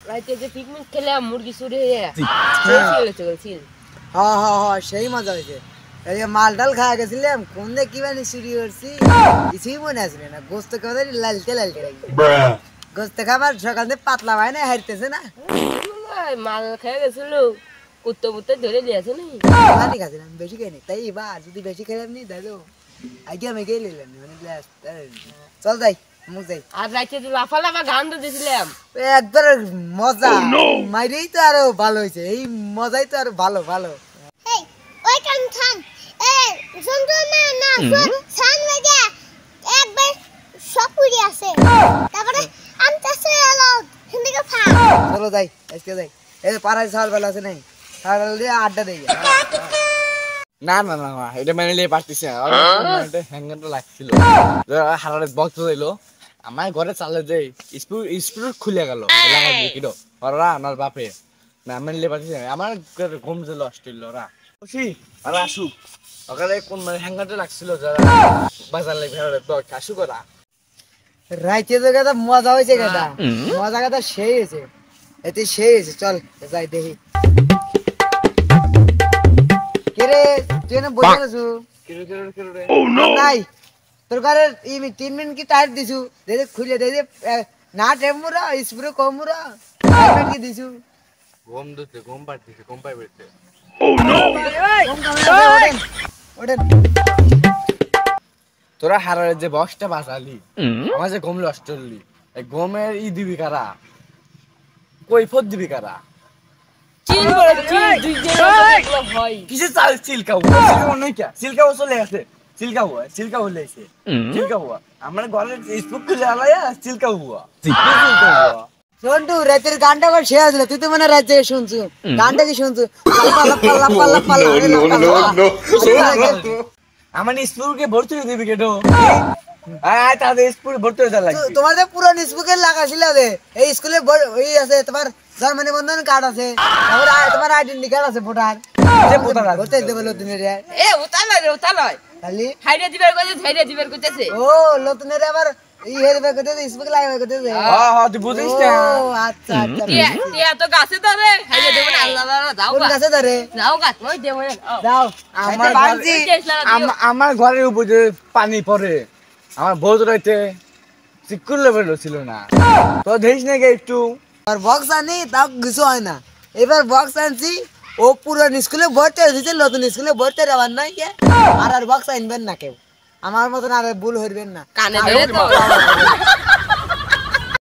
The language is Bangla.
রাইতে যে পিকনিক খেলাম মুরগি চুরি হয়ে সেই মজা হয়েছে। মাল ডাল খাওয়া গেছিলাম, কোন দিয়ে কি বানি চুরি করছি কিছুই মনে আসলে না। গোস্ত খাবার লালতে লালতে গোস্ত খাবার সকাল থেকে পাতলা হয় না, হারতেছে না। মাল খেয়ে গেছিল কুত্তো মুত্তে ধরে দিয়েছে নি খাচ্ছিলাম, বেশি খাইনি। তাই বা যদি বেশি খেলাম নি দাদু আগে আমি খেয়ে নিলাম। চল যাই মুখ যাই। আর রাইতে লাফা লাফা গান তো দিয়েছিলাম একবার মজা মাইরেই তো আরো ভালো হয়েছে। এই মজাই তো আরো ভালো ভালো। ওই কান থাম জন্তু না না সান লাগে একবার সপুরি আছে তারপরে আমতাছে এলো হিন্দিকে ফা। চলো যাই আজকে যাই। এই পাড়ায় সাল বেলা আছে নাই, সাল দিয়ে আড্ডা দেই। না না না এটা মানে লিয়ে পারতেছি না, হ্যাঙ্গারটা লাগছিল। হারারে বক্স হইলো আমার ঘরে চালে যে স্পিড খুলে গেল কিটো ওরা আমার বাপে না আমি লিয়ে পারতেছি না। আমার ঘুম ছিল অস্ট্রেল ওরা খুশি আর আসুক ওখানে কোন মানে হ্যাঙ্গারটা লাগছিল যারা বাজার লাগে হারারে বক্স আসুক ওরা। রাইতে তো কথা মজা হয়েছে, কথা মজা কথা সেই হয়েছে, এতে সেই হয়েছে। চল যাই দেখি। কেরে তুই না বসে আছো নাই? তোর ঘরে 3 মিনিট কি টায়ার দিছু দেখে খুলে দেখে না টেম্পুরা স্প্রে কমুরা কি দিছু? ঘুম দিতে ঘুম পাড়তেছে ঘুম পাই বেরতে। তোরা হারারে যে বক্সটা বাজালি আমার যে ঘুমলে অস্ট্রেলি এই ঘুমের দিবি কারা কৈফত দিবি কারা? কিসে চাল চিলকাও নয় কে চিলকাও চলে আসে চিলকাও চিলকা হলে এসে চিলকাও আমার ঘরের স্পুক খুলে আলায়া চিলকাও হুয়া চিলকাও। সন্টু রাতের গানটা আবার শেষ হলো, তুই তো মানে রাত জেগে শুনছু গানটা কি শুনছু? আমার স্পুকে ভর্তি হয়ে দিবি কেটো তাদের স্কুল ভর্তি হয়ে যাবে। তোমার যে পুরো স্পুকে লাগাছিল এই স্কুলে ওই আছে তোমার জার্মানি বন্ধন কার্ড আছে, তোমার আইডেন্টি কার্ড আছে ভোটার ভর্তি দেবে নতুনের। এ উতালয় খালি হাইরে দিবার কইছে হাইরে দিবার কইতেছে। ও নতুনের আবার ই হেরবে কইতেছে স্পুকে লাগাবে কইতেছে। হ্যাঁ হ্যাঁ তুই বুঝিস না। ও আচ্ছা আচ্ছা টিয়া তো গাছে ধরে হাইরে দেব না। আল্লাহ আল্লাহ যাও কোন কাছে ধরে যাও গাছ ওই দেব যাও। আমার ঘরের উপর যে পানি পড়ে আমার বহুত রাইতে চিকুর লেভেল ছিল না তো দেখিস নাকি একটু। আর বক্স আনি তাও কিছু হয় না। এবার বক্স আনছি ও পুরান স্কুলে ভর্তি হয়েছে, নতুন স্কুলে ভর্তি হওয়ার নাই কে আর বক্স আনবেন না কেউ। আমার মতন আর ভুল হইবেন না। কানে ধরে তো